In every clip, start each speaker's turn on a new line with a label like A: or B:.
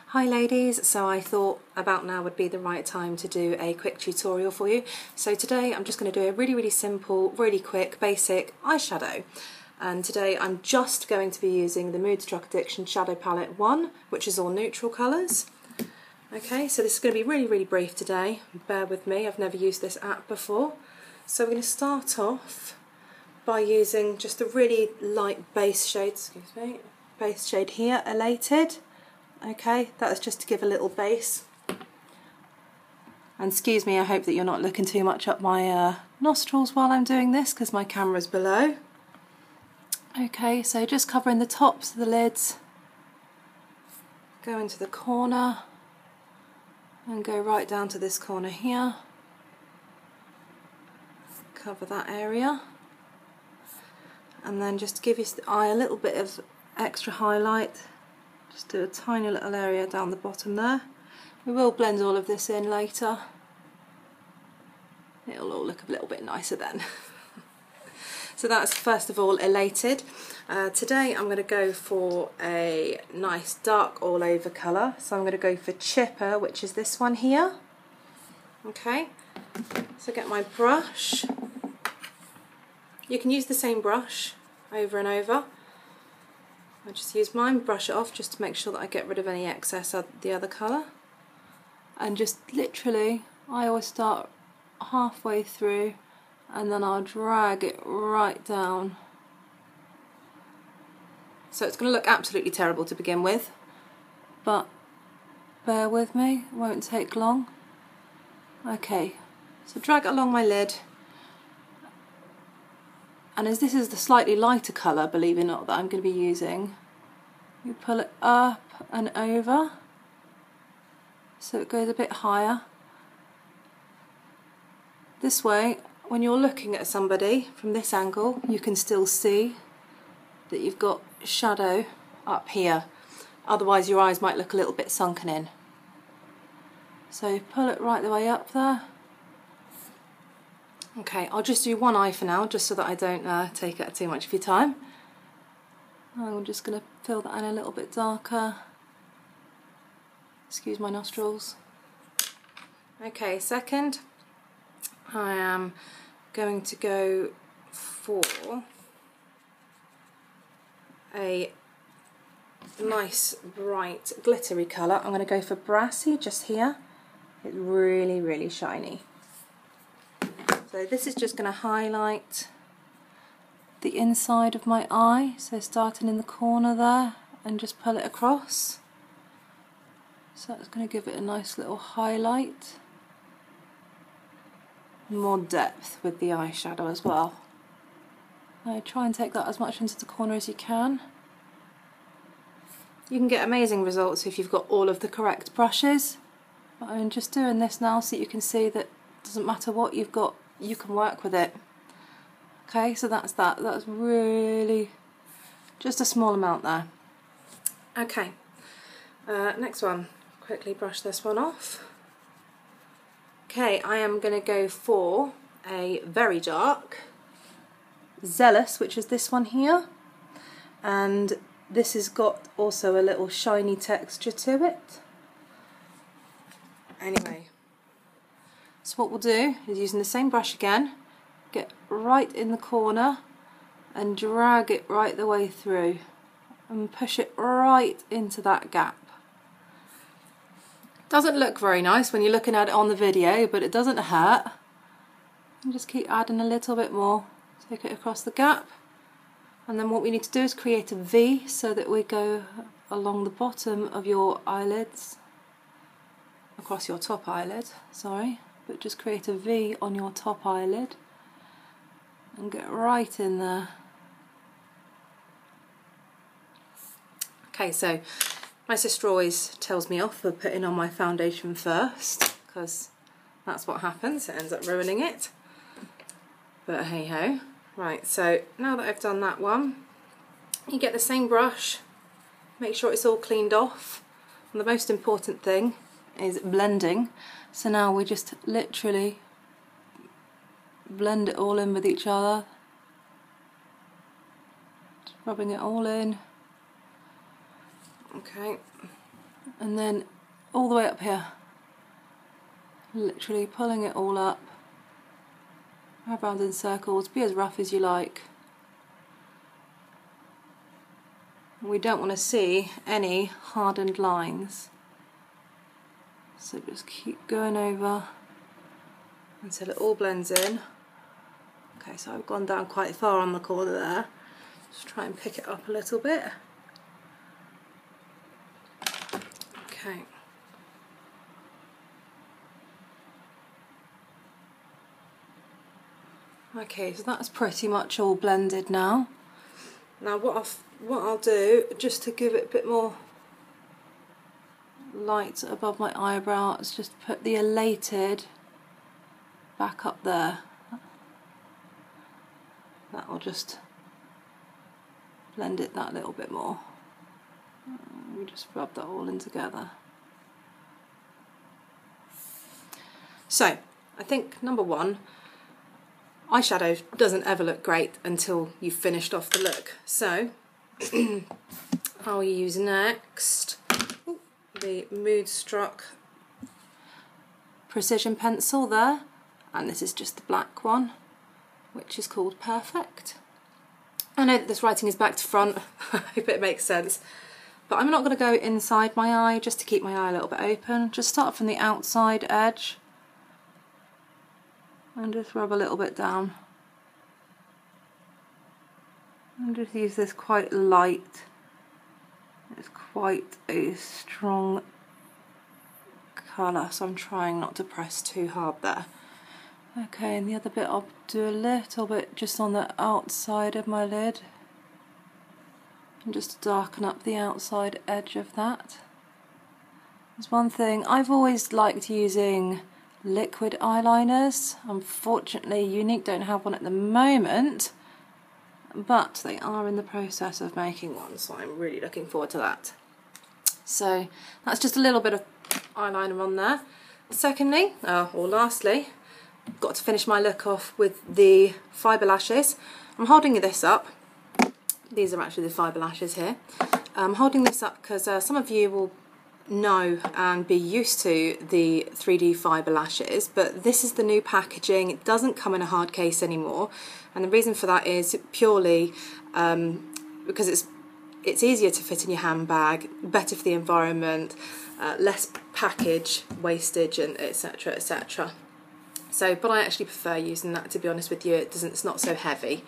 A: Hi ladies, so I thought about now would be the right time to do a quick tutorial for you. So today I'm just going to do a really simple, really quick, basic eyeshadow. And today I'm just going to be using the Moodstruck Addiction Shadow Palette 1, which is all neutral colours. Okay, so this is going to be really brief today. Bear with me, I've never used this app before. So we're going to start off by using just a really light base shade, base shade here, Elated. Okay, that is just to give a little base. And excuse me, I hope that you're not looking too much up my nostrils while I'm doing this because my camera's below. Okay, so just covering the tops of the lids, go into the corner and go right down to this corner here. Cover that area. And then just give your eye a little bit of extra highlight. Just do a tiny little area down the bottom there. We will blend all of this in later. It'll all look a little bit nicer then. So that's first of all Elated. Today I'm going to go for a nice dark all over colour. So I'm going to go for Chipper, which is this one here. Okay, so get my brush. You can use the same brush over and over. I just use mine, brush it off just to make sure that I get rid of any excess of the other colour. And just literally, I always start halfway through and then I'll drag it right down. So it's going to look absolutely terrible to begin with, but bear with me, it won't take long. Okay, so drag it along my lid. And as this is the slightly lighter colour, believe it or not, that I'm going to be using, you pull it up and over so it goes a bit higher. This way, when you're looking at somebody from this angle, you can still see that you've got shadow up here. Otherwise your eyes might look a little bit sunken in. So pull it right the way up there. Okay, I'll just do one eye for now, just so that I don't take up too much of your time. I'm just going to fill that in a little bit darker. Excuse my nostrils. Okay, second, I am going to go for a nice bright glittery colour. I'm going to go for Brassy just here. It's really shiny. So this is just going to highlight the inside of my eye, so starting in the corner there and just pull it across. So that's going to give it a nice little highlight. More depth with the eyeshadow as well. Try and take that as much into the corner as you can. You can get amazing results if you've got all of the correct brushes. But I'm just doing this now so you can see that it doesn't matter what you've got, you can work with it. Okay, so that's that. That's really just a small amount there. Okay, next one. Quickly brush this one off. Okay, I am going to go for a very dark Zealous, which is this one here. And this has got also a little shiny texture to it. Anyway. So what we'll do is, using the same brush again, get right in the corner and drag it right the way through and push it right into that gap. Doesn't look very nice when you're looking at it on the video, but it doesn't hurt. And just keep adding a little bit more. Take it across the gap, and then what we need to do is create a V so that we go along the bottom of your eyelids, across your top eyelid, sorry. But just create a V on your top eyelid and get right in there. Okay, so my sister always tells me off for putting on my foundation first, because that's what happens, it ends up ruining it. But hey ho. Right, so now that I've done that one, you get the same brush, make sure it's all cleaned off, and the most important thing is blending. So now we just literally blend it all in with each other, just rubbing it all in. Okay, and then all the way up here, literally pulling it all up, around in circles, be as rough as you like. We don't want to see any hardened lines, so just keep going over until it all blends in. Okay, so I've gone down quite far on the corner there. Just try and pick it up a little bit. Okay. Okay, so that's pretty much all blended now. Now what I'll do, just to give it a bit more light above my eyebrow, is just put the Elated back up there. That will just blend it that little bit more. We just rub that all in together. So, I think number one, eyeshadow doesn't ever look great until you've finished off the look. So, I'll use next the Moodstruck Precision Pencil there, and this is just the black one, which is called Perfect. I know that this writing is back to front, I hope it makes sense, but I'm not going to go inside my eye, just to keep my eye a little bit open. Just start from the outside edge and just rub a little bit down. And just use this quite light, it's quite a strong colour, so I'm trying not to press too hard there. Okay, and the other bit I'll do a little bit just on the outside of my lid, and just darken up the outside edge of that. There's one thing, I've always liked using liquid eyeliners. Unfortunately, Unique don't have one at the moment, but they are in the process of making one, so I'm really looking forward to that. So that's just a little bit of eyeliner on there. Secondly, or lastly, I've got to finish my look off with the fibre lashes. I'm holding this up. These are actually the fibre lashes here. I'm holding this up because some of you will know and be used to the 3D fibre lashes, but this is the new packaging. It doesn't come in a hard case anymore, and the reason for that is purely because it's easier to fit in your handbag, better for the environment, less package wastage, and etc, etc. So, but I actually prefer using that, to be honest with you. It's not so heavy.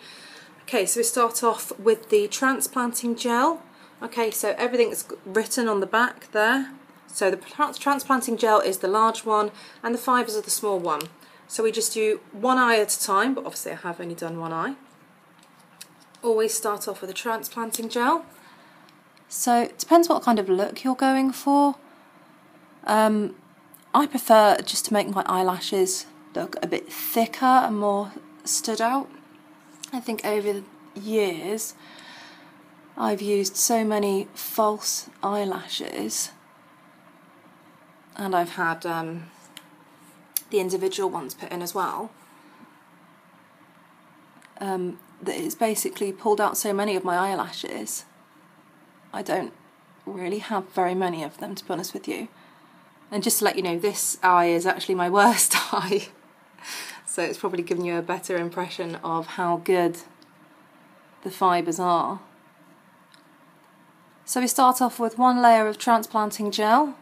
A: Okay, so we start off with the transplanting gel. Okay, so everything's written on the back there. So the transplanting gel is the large one and the fibres are the small one. So we just do one eye at a time, but obviously I have only done one eye. Always start off with a transplanting gel. So it depends what kind of look you're going for. I prefer just to make my eyelashes look a bit thicker and more stood out. I think over the years I've used so many false eyelashes, and I've had the individual ones put in as well, that it's basically pulled out so many of my eyelashes. I don't really have very many of them, to be honest with you. And just to let you know, this eye is actually my worst eye. So it's probably giving you a better impression of how good the fibres are. So we start off with one layer of transplanting gel,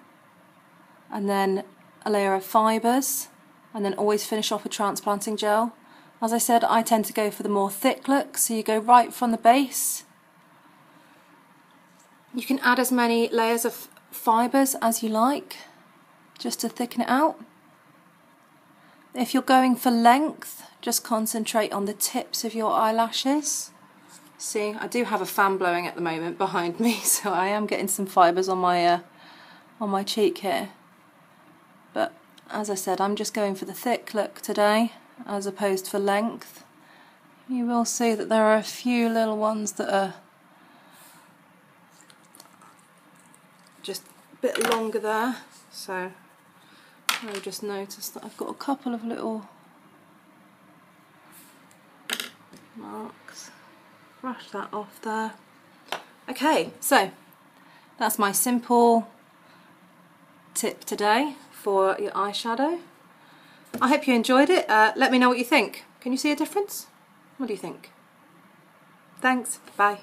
A: and then a layer of fibres, and then always finish off with transplanting gel. As I said, I tend to go for the more thick look, so you go right from the base. You can add as many layers of fibres as you like, just to thicken it out. If you're going for length, just concentrate on the tips of your eyelashes. See, I do have a fan blowing at the moment behind me, so I am getting some fibres on my cheek here. But as I said, I'm just going for the thick look today, as opposed for length. You will see that there are a few little ones that are just a bit longer there, so I just noticed that I've got a couple of little marks. Brush that off there. Okay, so that's my simple tip today for your eyeshadow. I hope you enjoyed it. Let me know what you think. Can you see a difference? What do you think? Thanks, bye.